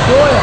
Boy.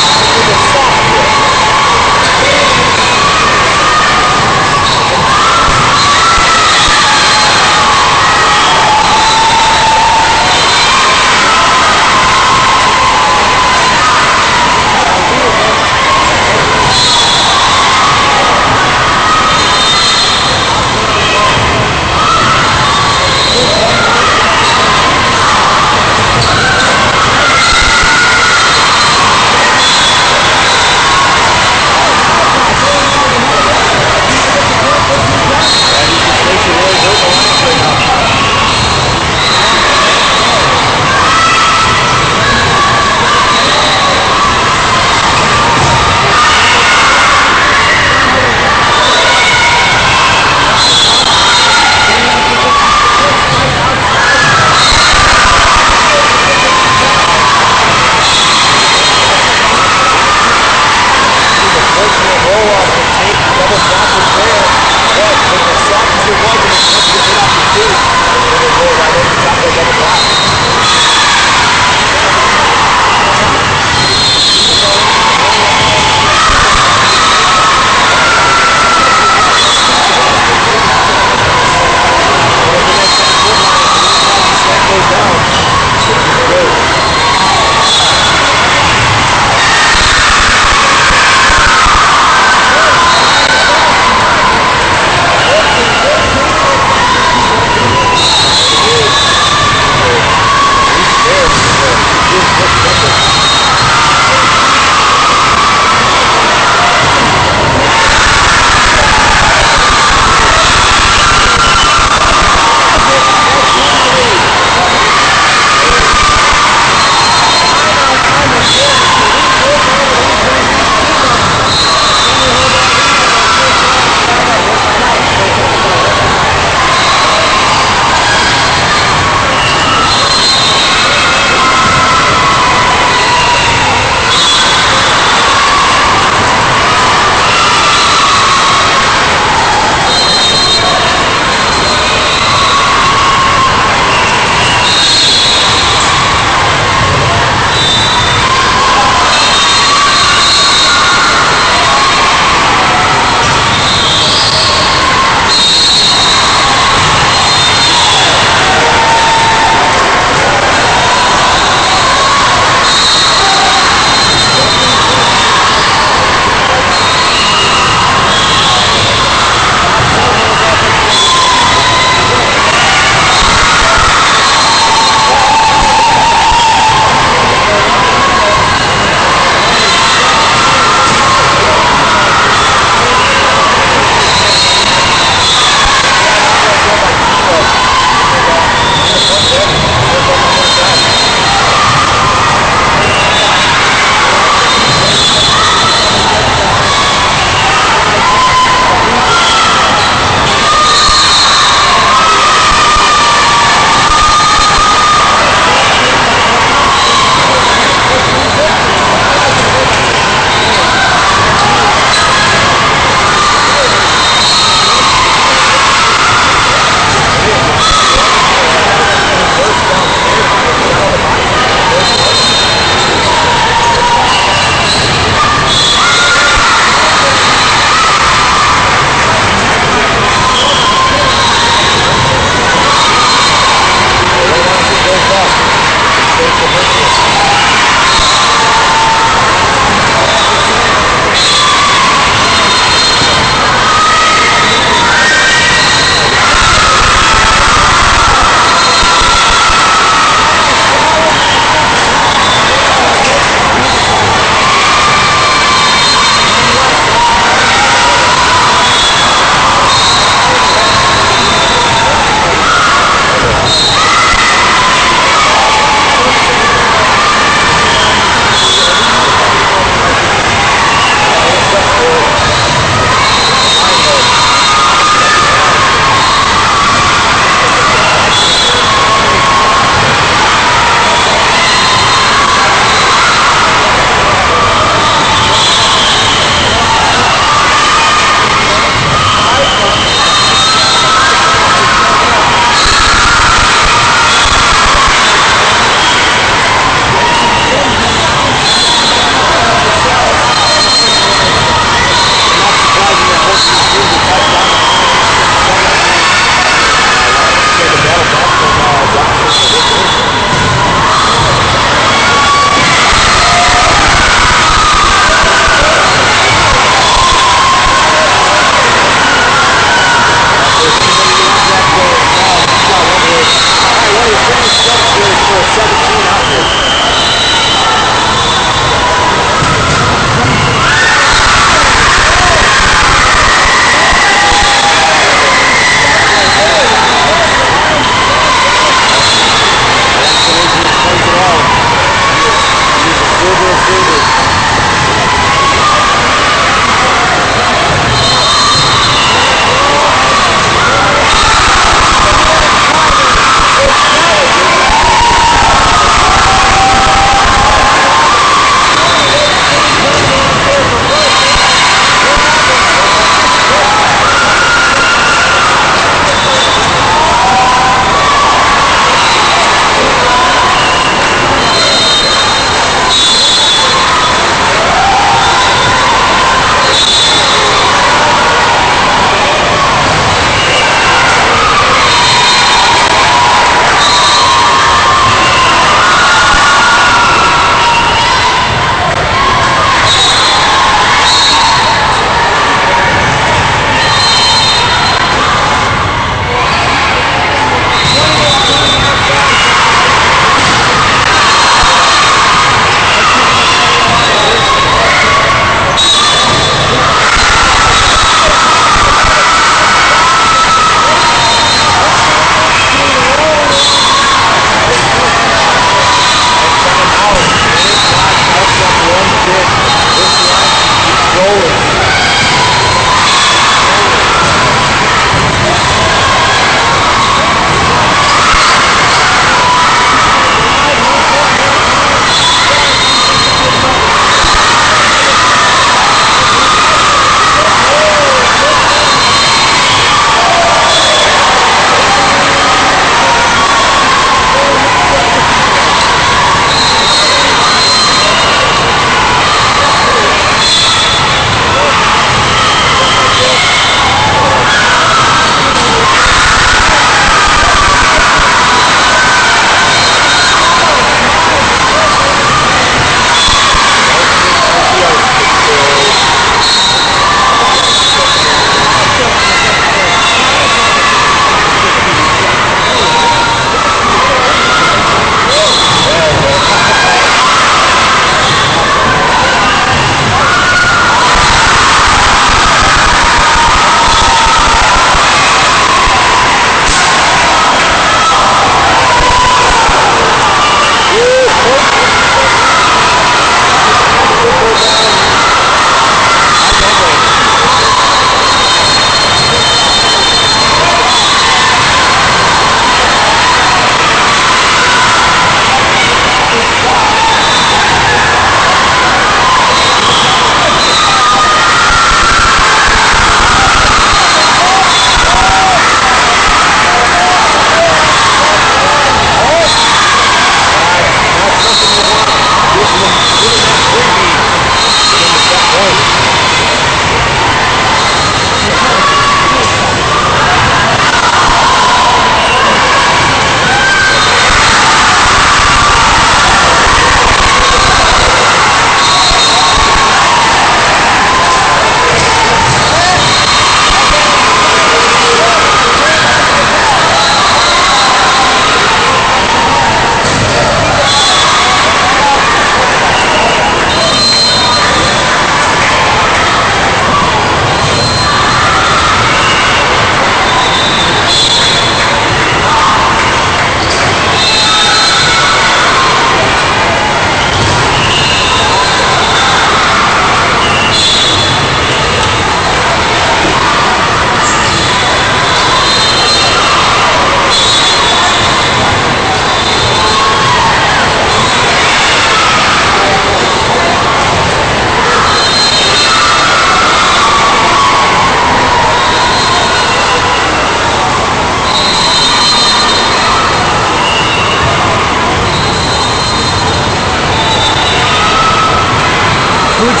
Did you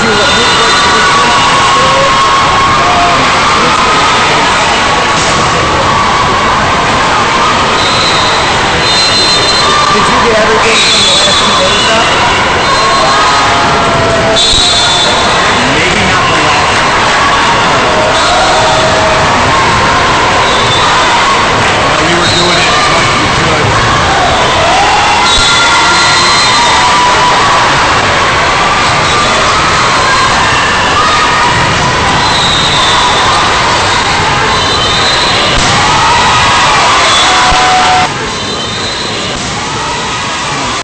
get everything from the last 2 days up? Maybe not the last. We were doing it as much as we could.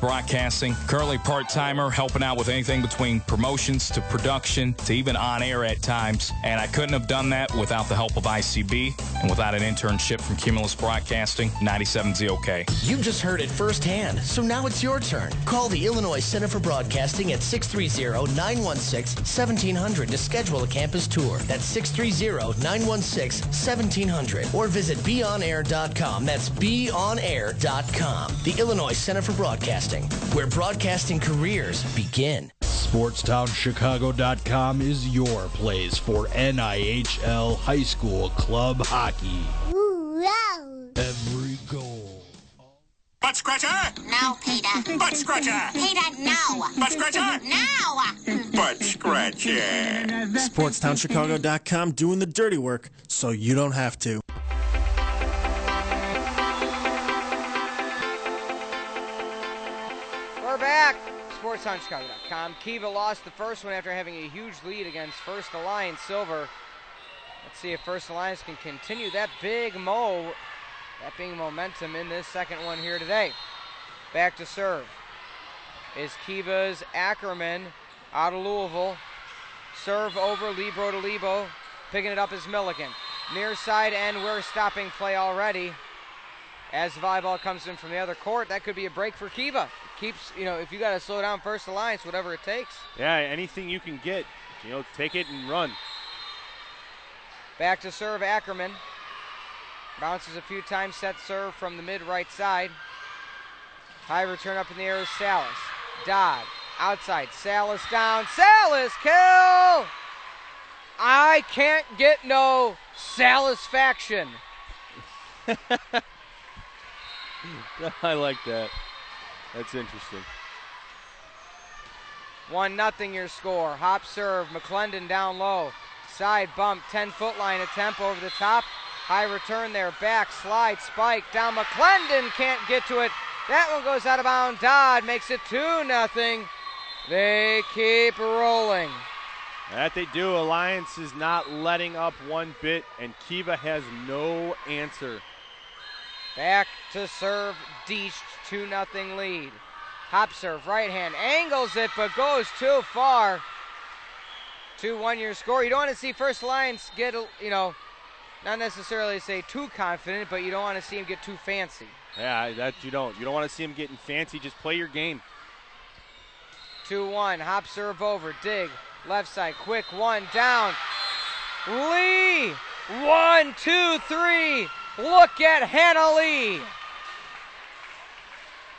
Broadcasting, currently part-timer, helping out with anything between promotions to production to even on air at times. And I couldn't have done that without the help of ICB and without an internship from Cumulus Broadcasting, 97 ZOK. You've just heard it firsthand, so now it's your turn. Call the Illinois Center for Broadcasting at 630-916-1700 to schedule a campus tour. That's 630-916-1700. Or visit beonair.com. That's beonair.com. The Illinois Center for Broadcasting, where broadcasting careers begin. SportsTownChicago.com is your place for NIHL high school club hockey. Ooh, wow. Every goal. Butt scratcher! Now, Peter. Butt scratcher! Peter, now. Butt scratcher! Now. Butt scratcher! SportsTownChicago.com doing the dirty work so you don't have to. We're back. SportsTownChicago.com. Kiva lost the first one after having a huge lead against First Alliance Silver. Let's see if First Alliance can continue that big that being momentum in this second one here today. Back to serve is Kiva's Ackerman out of Louisville. Serve over, Libro to Lebo. Picking it up is Milligan. Near side, and we're stopping play already. As the volleyball comes in from the other court, that could be a break for Kiva. Keeps, if you got to slow down First Alliance, whatever it takes. Yeah, anything you can get, take it and run. Back to serve Ackerman. Bounces a few times, set serve from the mid-right side. High return up in the air is Salas. Dodd, outside, Salas down. Salas, kill! I can't get no satisfaction. I like that. That's interesting. 1-0 your score. Hop serve, McClendon down low. Side bump, 10-foot line attempt over the top. High return there, back, slide, spike, down. McClendon can't get to it. That one goes out of bounds. Dodd makes it 2-0. They keep rolling. That they do. Alliance is not letting up one bit, and Kiva has no answer. Back to serve, Deach, 2-0 lead. Hop serve, right hand, angles it, but goes too far. 2-1 your score. You don't want to see First Alliance get, not necessarily say too confident, but you don't want to see him get too fancy. Yeah, that you don't. You don't want to see him getting fancy. Just play your game. 2-1, hop serve over, dig, left side, quick one, down. Lee, 1, 2, 3. Look at Hannah Lee.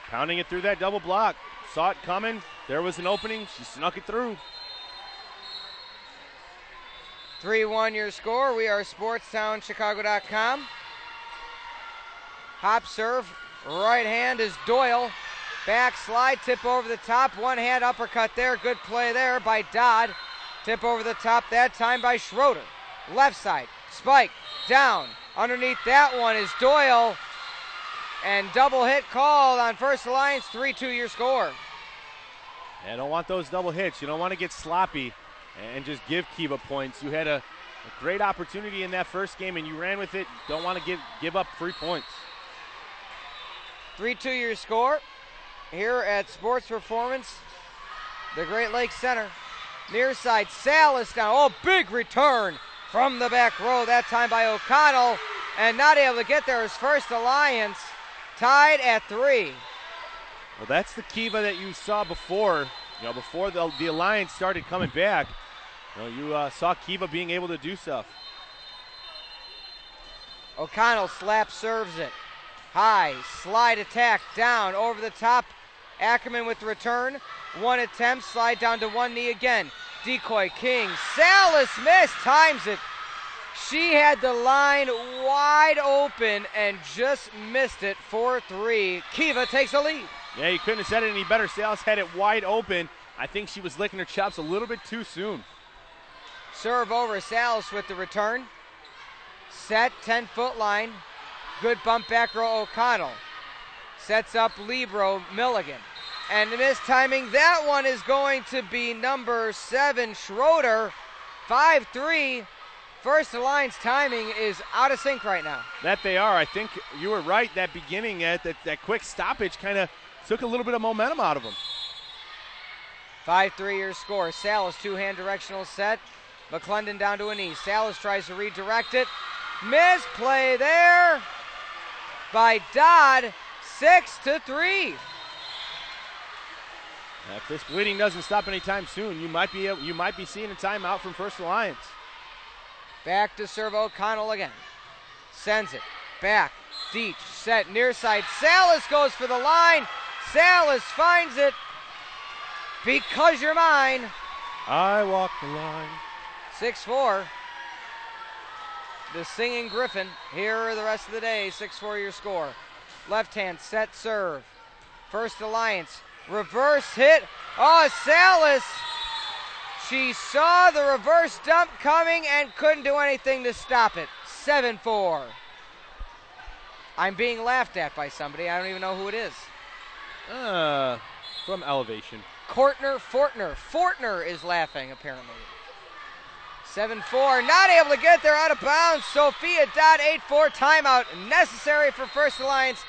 Pounding it through that double block. Saw it coming. There was an opening. She snuck it through. 3-1 your score. We are SportsTownChicago.com. Hop serve. Right hand is Doyle. Back slide. Tip over the top. One hand uppercut there. Good play there by Dodd. Tip over the top that time by Schroeder. Left side. Spike. Down. Underneath that one is Doyle. And double hit called on First Alliance. 3-2 your score. Yeah, don't want those double hits. You don't want to get sloppy and just give Kiva points. You had a great opportunity in that first game, and you ran with it. Don't want to give up 3 points. 3-2 your score here at Sports Performance, the Great Lakes Center. Near side, Salas down. Oh, big return from the back row, that time by O'Connell. And not able to get there is First Alliance, tied at 3. Well, that's the Kiva that you saw before. Before the Alliance started coming back, you saw Kiva being able to do stuff. O'Connell slap serves it. High, slide attack, down, over the top. Ackerman with the return. One attempt, slide down to one knee again. decoy king. Salas missed, times it. She had the line wide open and just missed it. 4-3. Kiva takes the lead. Yeah, you couldn't have said it any better. Salas had it wide open. I think she was licking her chops a little bit too soon. Serve over Salas with the return. Set, 10-foot line. Good bump back row O'Connell. Sets up Libero Milligan. And mistiming that one is going to be number 7, Schroeder. 5-3. First Alliance timing is out of sync right now. That they are. I think you were right. That beginning, that quick stoppage kind of took a little bit of momentum out of them. 5-3 your score. Salas, two-hand directional set. McClendon down to a knee. Salas tries to redirect it. Misplay there by Dodd. 6-3. If this bleeding doesn't stop anytime soon, you might be seeing a timeout from First Alliance. Back to serve O'Connell again. Sends it. Back. Deach. Set. Near side. Salas goes for the line. Salas finds it. Because you're mine. I walk the line. 6-4. The singing Griffin. Here the rest of the day. 6-4 your score. Left hand. Set serve. First Alliance. Reverse hit. Oh, Salas. She saw the reverse dump coming and couldn't do anything to stop it. 7-4. I'm being laughed at by somebody. I don't even know who it is. From elevation. Fortner. Fortner is laughing, apparently. 7-4. Not able to get there, out of bounds. Sophia Dodd, 8-4. Timeout necessary for First Alliance.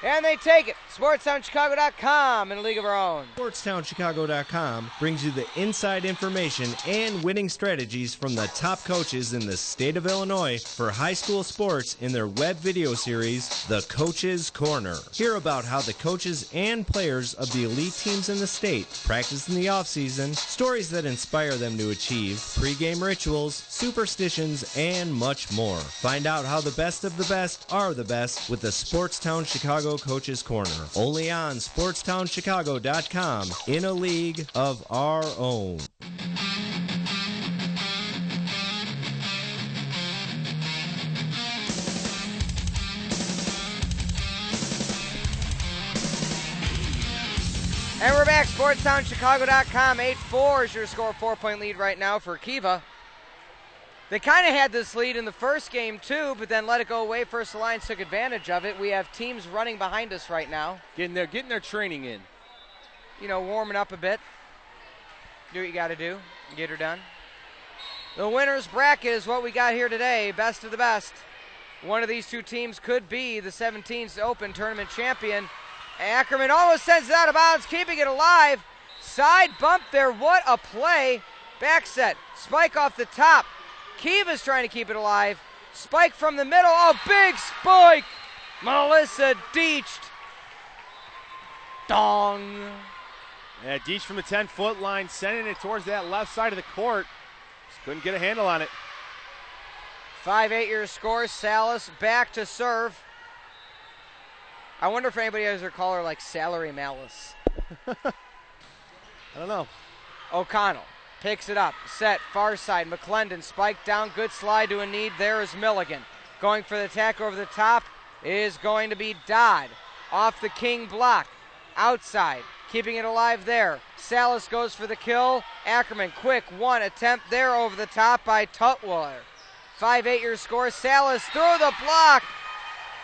And they take it. SportsTownChicago.com in a league of our own. SportsTownChicago.com brings you the inside information and winning strategies from the top coaches in the state of Illinois for high school sports in their web video series, The Coach's Corner. Hear about how the coaches and players of the elite teams in the state practice in the offseason, stories that inspire them to achieve, pregame rituals, superstitions, and much more. Find out how the best of the best are the best with the Sportstown Chicago Coach's Corner. Only on SportsTownChicago.com in a league of our own. And we're back. SportsTownChicago.com. 8-4 is your score. 4-point lead right now for Kiva. They kind of had this lead in the first game, too, but then let it go away. First Alliance took advantage of it. We have teams running behind us right now. Getting their training in. You know, warming up a bit. Do what you got to do. Get her done. The winner's bracket is what we got here today. Best of the best. One of these two teams could be the 17th Open Tournament champion. Ackerman almost sends it out of bounds, keeping it alive. Side bump there. What a play. Back set. Spike off the top. Kiva's trying to keep it alive. Spike from the middle. Oh, big spike. Melissa Deached. Dong. Yeah, Deach from the 10-foot line, sending it towards that left side of the court. Just couldn't get a handle on it. 5-8 your score. Salas back to serve. I wonder if anybody has their caller like Salary Malice. I don't know. O'Connell picks it up. Set, far side. McClendon spiked down. Good slide to a need. There is Milligan. Going for the attack over the top is going to be Dodd. Off the King block. Outside. Keeping it alive there. Salas goes for the kill. Ackerman, quick one attempt there over the top by Tutwiler. 5-8 your score. Salas through the block.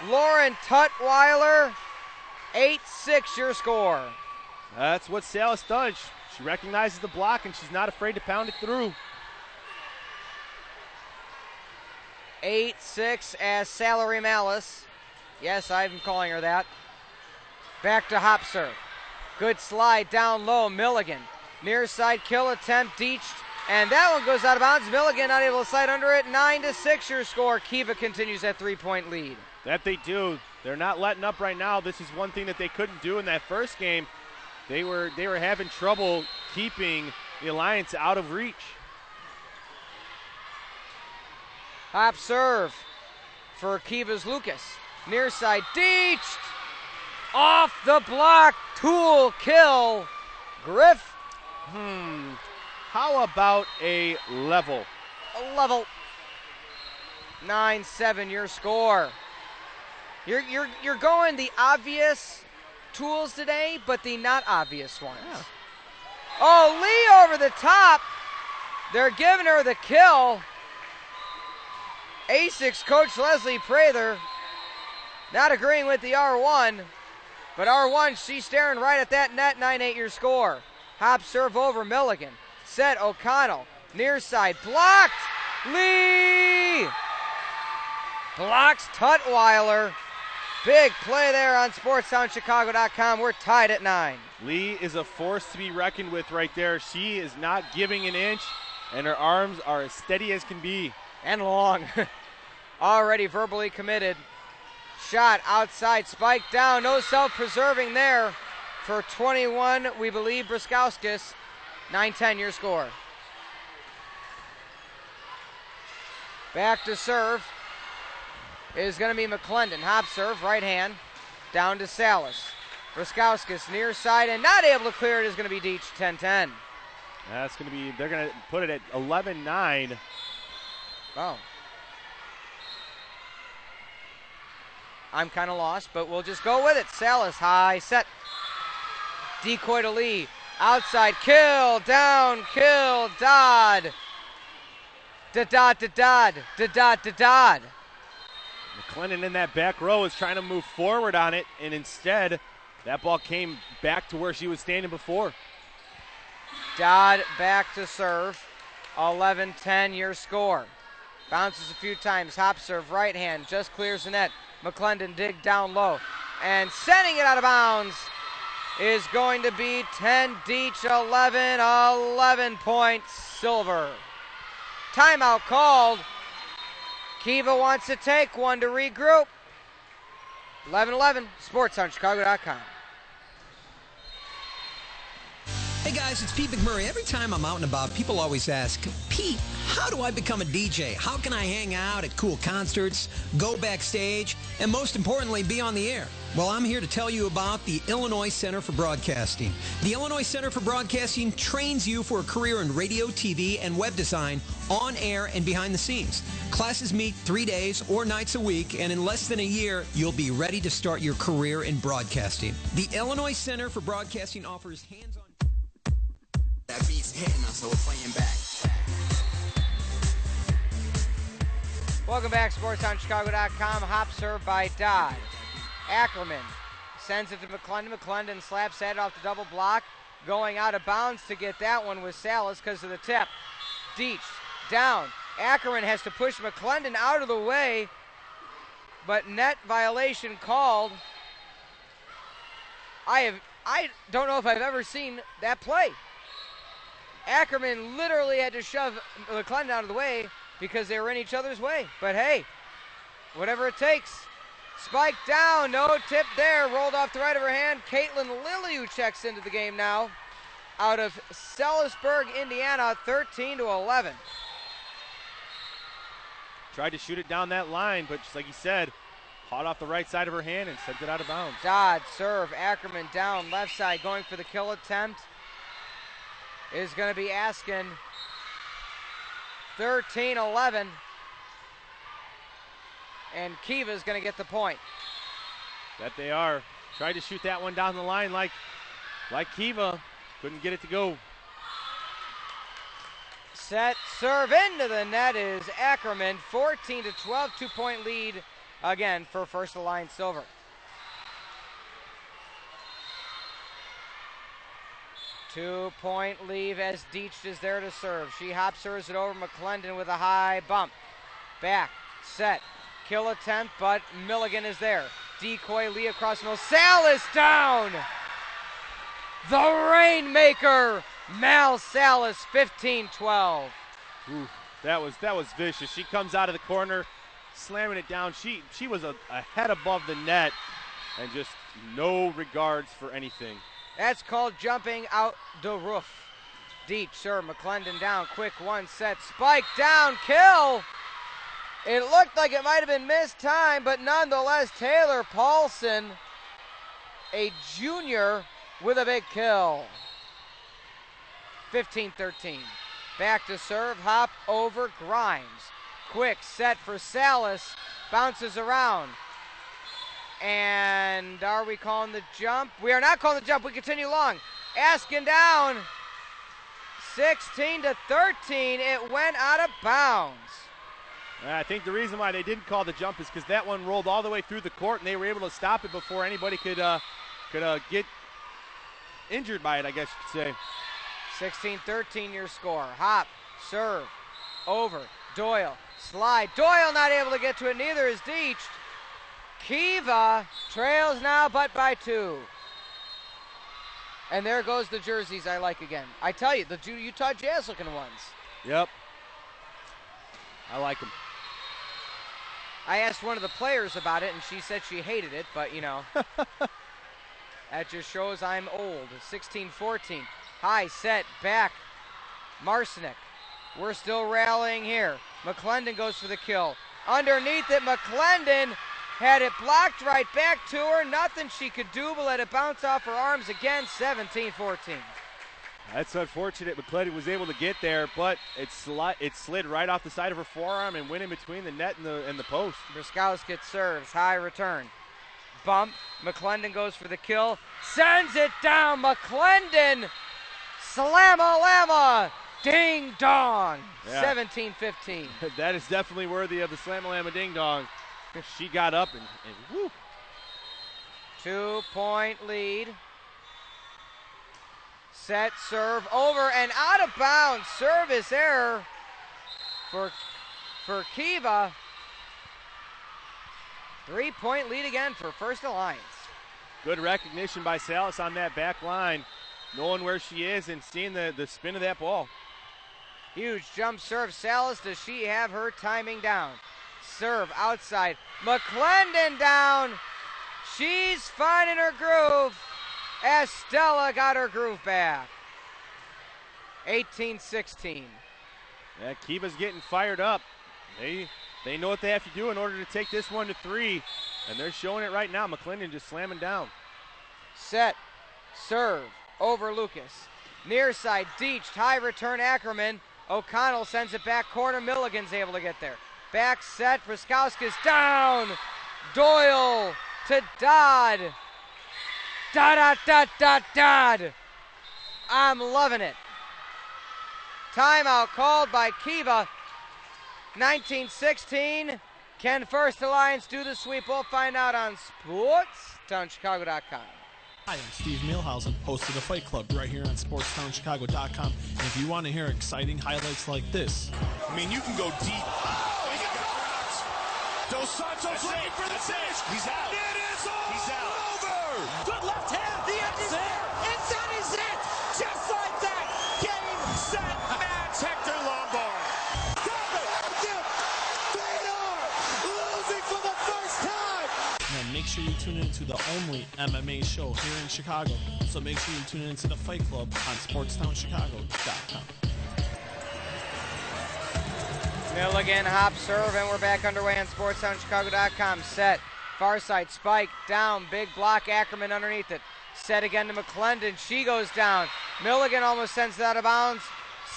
Lauren Tutwiler. 8-6 your score. That's what Salas does. She recognizes the block and she's not afraid to pound it through. 8-6 as Salary Malice. Yes, I'm calling her that. Back to Hopser. Good slide down low. Milligan. Near side kill attempt. Deached. And that one goes out of bounds. Milligan not able to slide under it. 9-6 your score. Kiva continues that 3-point lead. That they do. They're not letting up right now. This is one thing that they couldn't do in that first game. They were having trouble keeping the Alliance out of reach. Hop serve for Kiva's Lucas. Near side, Deached. Off the block, Tool kill. Griff. How about a level? A level. 9-7 your score. You're going the obvious tools today, but the not obvious ones. Yeah. Oh, Lee over the top. They're giving her the kill. A6 coach Leslie Prather not agreeing with the R1, but R1, she's staring right at that net. 9-8 your score. Hop serve over Milligan. Set O'Connell. Near side. Blocked. Lee. Blocks Tutwiler. Big play there on SportsTownChicago.com. We're tied at 9. Lee is a force to be reckoned with right there. She is not giving an inch, and her arms are as steady as can be. And long. Already verbally committed. Shot outside, spike down. No self-preserving there for 21, we believe, Bruskowskis. 9-10 your score. Back to serve is going to be McClendon. Hop serve, right hand, down to Salas. Bruskowskis near side and not able to clear it is going to be Deach. 10-10. That's going to be, they're going to put it at 11-9. Oh. I'm kind of lost, but we'll just go with it. Salas, high set. Decoy to Lee. Outside, kill, down, kill, Dodd. Dodd. McClendon in that back row is trying to move forward on it, and instead, that ball came back to where she was standing before. Dodd back to serve. 11-10 your score. Bounces a few times. Hop serve, right hand, just clears the net. McClendon dig down low. And sending it out of bounds is going to be 10 Deach, 11 points Silver. Timeout called. Kiva wants to take one to regroup. 11-11, SportsOnChicago.com. Hey guys, it's Pete McMurray. Every time I'm out and about, people always ask, Pete, how do I become a DJ? How can I hang out at cool concerts, go backstage, and most importantly, be on the air? Well, I'm here to tell you about the Illinois Center for Broadcasting. The Illinois Center for Broadcasting trains you for a career in radio, TV, and web design, on air and behind the scenes. Classes meet 3 days or nights a week, and in less than a year, you'll be ready to start your career in broadcasting. The Illinois Center for Broadcasting offers hands-on... That beat's hitting us, so we're playing back. Welcome back, SportsOnChicago.com. Hop serve by Dodd. Ackerman sends it to McClendon. McClendon slaps that off the double block. Going out of bounds to get that one with Salas because of the tip. Deach down. Ackerman has to push McClendon out of the way, but net violation called. I don't know if I've ever seen that play. Ackerman literally had to shove McClendon out of the way because they were in each other's way. But hey, whatever it takes. Spike down, no tip there, rolled off the right of her hand. Caitlin Liliu checks into the game now. Out of Sellersburg, Indiana, 13-11. Tried to shoot it down that line, but just like he said, caught off the right side of her hand and sent it out of bounds. Dodd serve, Ackerman down left side, going for the kill attempt. Is going to be asking 13-11. And Kiva is going to get the point. That they are. Tried to shoot that one down the line like Kiva. Couldn't get it to go. Set, serve into the net is Ackerman. 14-12, 2-point lead again for First Alliance Silver. Two-point lead as Deach is there to serve. She hop serves it over McClendon with a high bump. Back, set, kill attempt, but Milligan is there. Decoy Lee across the middle. Salas down! The Rainmaker, Mal Salas, 15-12. Ooh, that was vicious. She comes out of the corner, slamming it down. She was a head above the net and just no regards for anything. That's called jumping out the roof. Deach, sir, McClendon down, quick one set, spike down, kill. It looked like it might have been missed time, but nonetheless, Taylor Paulson, a junior, with a big kill. 15-13. Back to serve, hop over Grimes. Quick set for Salas, bounces around. And are we calling the jump? We are not calling the jump, we continue long. Askin down, 16-13, it went out of bounds. I think the reason why they didn't call the jump is because that one rolled all the way through the court and they were able to stop it before anybody could get injured by it, I guess you could say. 16-13 your score. Hop, serve, over, Doyle, slide. Doyle not able to get to it, neither is Deach. Kiva trails now, but by 2. And there goes the jerseys I like again. I tell you, the Utah Jazz looking ones. Yep. I like them. I asked one of the players about it, and she said she hated it, but, you know. That just shows I'm old. 16-14. High set, back. Marcinek. We're still rallying here. McClendon goes for the kill. Underneath it, McClendon had it blocked right back to her. Nothing she could do but let it bounce off her arms again. 17-14. That's unfortunate. McClendon was able to get there, but it slid right off the side of her forearm and went in between the net and the post. Brskowskis serves, high return. Bump, McClendon goes for the kill, sends it down, McClendon, slam-a-lama, ding-dong, yeah. 17-15. That is definitely worthy of the slam-a-lama ding-dong. She got up and whoo. 2-point lead. Set, serve, over and out of bounds. Service error for Kiva. 3-point lead again for First Alliance. Good recognition by Salas on that back line, knowing where she is and seeing the spin of that ball. Huge jump serve. Salas, does she have her timing down? Serve outside. McClendon down. She's finding her groove. Estella got her groove back. 18-16. Yeah, Kiva's getting fired up. They know what they have to do in order to take this one to 3, and they're showing it right now. McClendon just slamming down. Set, serve, over Lucas. Near side, Deach, high return Ackerman. O'Connell sends it back corner. Milligan's able to get there. Back set, Brskowskis down. Doyle to Dodd. Dodd. I'm loving it. Timeout called by Kiva. 19-16. Can First Alliance do the sweep? We'll find out on SportsTownChicago.com. Hi, I'm Steve Mielhausen, host of the Fight Club right here on SportsTownChicago.com. And if you want to hear exciting highlights like this. I mean, you can go deep. Oh, he got the Dos Santos looking for the finish. He's out. It is all He's out. Over. Good left hand. The end is there. And that is it. Just like that. Game, set, match. Hector Lombard. Losing for the first time. And make sure you tune in to the only MMA show here in Chicago. So make sure you tune in to the Fight Club on SportsTownChicago.com. Milligan, hop, serve, and we're back underway on SportsTownChicago.com. Set, far side, spike, down, big block, Ackerman underneath it. Set again to McClendon, she goes down. Milligan almost sends it out of bounds.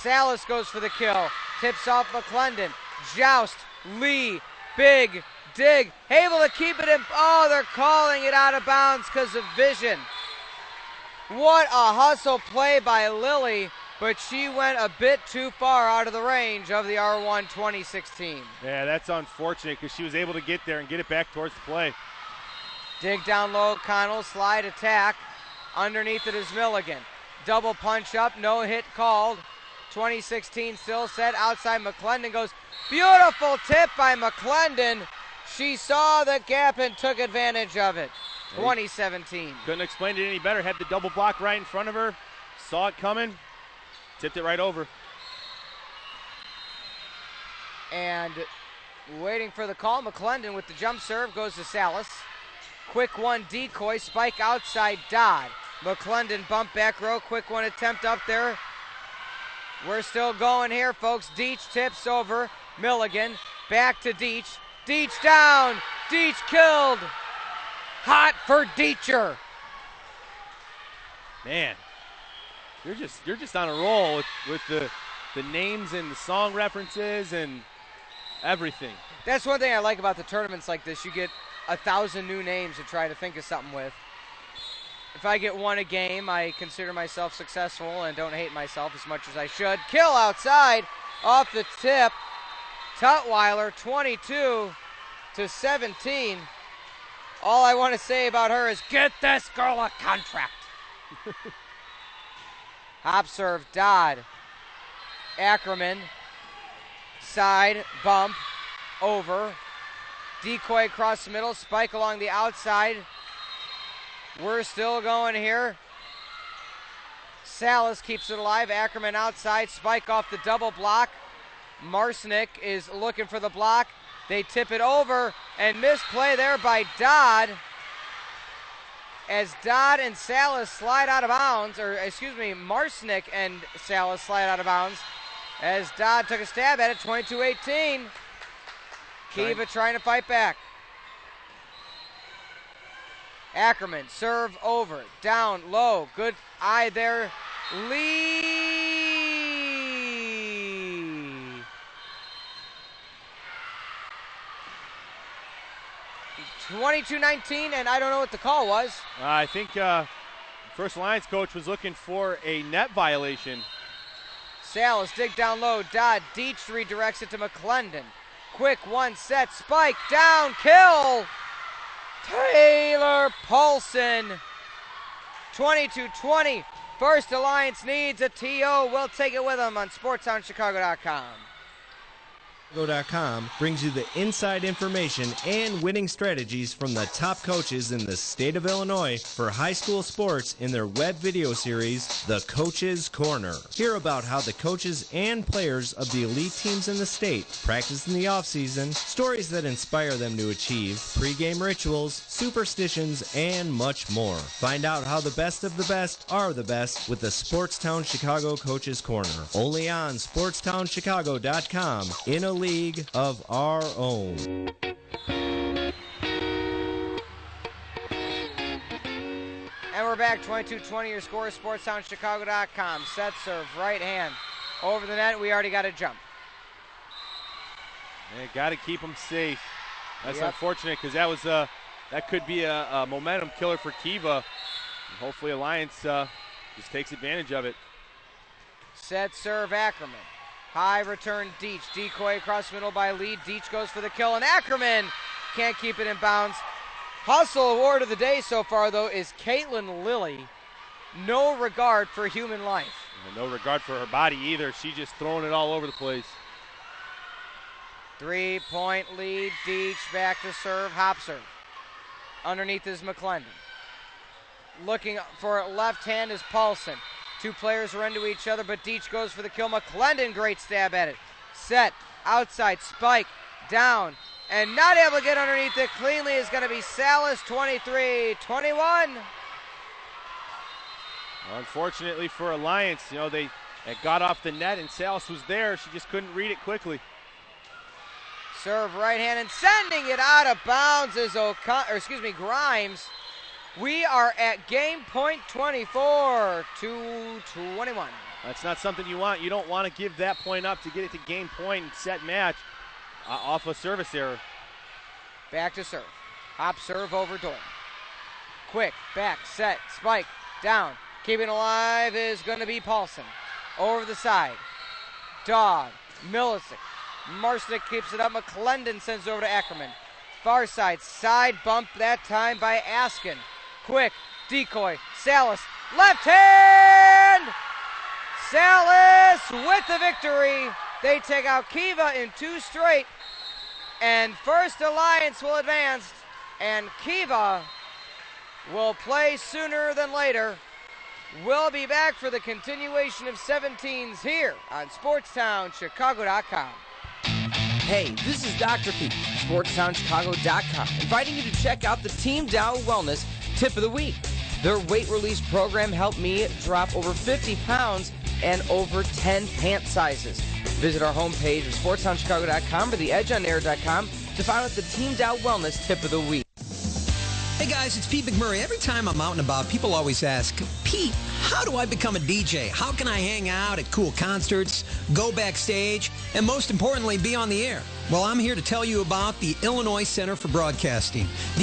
Salas goes for the kill, tips off McClendon. Joust, Lee, big dig, able to keep it in. Oh, they're calling it out of bounds because of vision. What a hustle play by Lily, but she went a bit too far out of the range of the R1 2016. Yeah, that's unfortunate because she was able to get there and get it back towards the play. Dig down low, Connell, slide attack. Underneath it is Milligan. Double punch up, no hit called. 2016 still set, outside McClendon goes. Beautiful tip by McClendon. She saw the gap and took advantage of it. 2017. Couldn't explain it any better. Had the double block right in front of her. Saw it coming. Tipped it right over. And waiting for the call, McClendon with the jump serve goes to Salas. Quick one decoy, spike outside Dodd. McClendon bump back row, quick one attempt up there. We're still going here, folks. Deach tips over Milligan. Back to Deach. Deach down. Deach killed. Hot for Deacher. Man, You're just on a roll with the names and the song references and everything. That's one thing I like about the tournaments like this. You get 1,000 new names to try to think of something with. If I get one a game, I consider myself successful and don't hate myself as much as I should. Kill outside, off the tip. Tutwiler, 22-17. All I want to say about her is get this girl a contract. Hop serve, Dodd. Ackerman, side, bump, over. Decoy across the middle, spike along the outside. We're still going here. Salas keeps it alive. Ackerman outside, spike off the double block. Marsnick is looking for the block. They tip it over and misplay there by Dodd. As Dodd and Salas slide out of bounds, or excuse me, Marsnick and Salas slide out of bounds. As Dodd took a stab at it, 22-18. Kiva trying to fight back. Ackerman, serve over, down, low, good eye there. Lee. 22-19, and I don't know what the call was. I think First Alliance coach was looking for a net violation. Salas dig down low. Dodd, Deach redirects it to McClendon. Quick one set, spike, down, kill. Taylor Paulson. 22-20. First Alliance needs a TO. We'll take it with them on SportsTownChicago.com. Chicago.com brings you the inside information and winning strategies from the top coaches in the state of Illinois for high school sports in their web video series, The Coach's Corner. Hear about how the coaches and players of the elite teams in the state practice in the offseason, stories that inspire them to achieve, pregame rituals, superstitions, and much more. Find out how the best of the best are the best with the Sportstown Chicago Coach's Corner. Only on SportsTownChicago.com in a league of our own. And we're back, 22-20, your score is SportsTownChicago.com. Set serve, right hand, over the net. We already got a jump. They got to keep them safe. That's unfortunate because that could be a momentum killer for Kiva. And hopefully Alliance just takes advantage of it. Set serve, Ackerman. High return, Deach. Decoy across the middle by Lee. Deach goes for the kill, and Ackerman can't keep it in bounds. Hustle award of the day so far, though, is Caitlin Lilly. No regard for human life. And no regard for her body either. She's just throwing it all over the place. 3-point lead. Deach back to serve. Hop serve. Underneath is McClendon. Looking for left hand is Paulson. Two players run to each other, but Deach goes for the kill. McClendon, great stab at it. Set, outside, spike, down, and not able to get underneath it cleanly is going to be Salas, 23-21. Unfortunately for Alliance, they got off the net and Salas was there. She just couldn't read it quickly. Serve right hand and sending it out of bounds is Grimes. We are at game point 24-21. That's not something you want. You don't want to give that point up to get it to game point and set match off a service error. Back to serve. Hop serve over Dorn. Quick, back, set, spike, down. Keeping alive is going to be Paulson. Over the side. Dog, Milicic. Marsnick keeps it up. McClendon sends it over to Ackerman. Far side bump that time by Askin. Quick, decoy, Salas, left hand! Salas with the victory. They take out Kiva in 2 straight. And First Alliance will advance. And Kiva will play sooner than later. We'll be back for the continuation of 17s here on SportsTownChicago.com. Hey, this is Dr. Pete, SportsTownChicago.com, inviting you to check out the Team Dow Wellness Tip of the Week. Their weight release program helped me drop over 50 pounds and over 10 pant sizes. Visit our homepage of SportsTownChicago.com or theedgeonair.com to find out the Team Dow Wellness Tip of the Week. Hey guys, it's Pete McMurray. Every time I'm out and about, people always ask, Pete, how do I become a DJ? How can I hang out at cool concerts, go backstage, and most importantly, be on the air? Well, I'm here to tell you about the Illinois Center for Broadcasting. The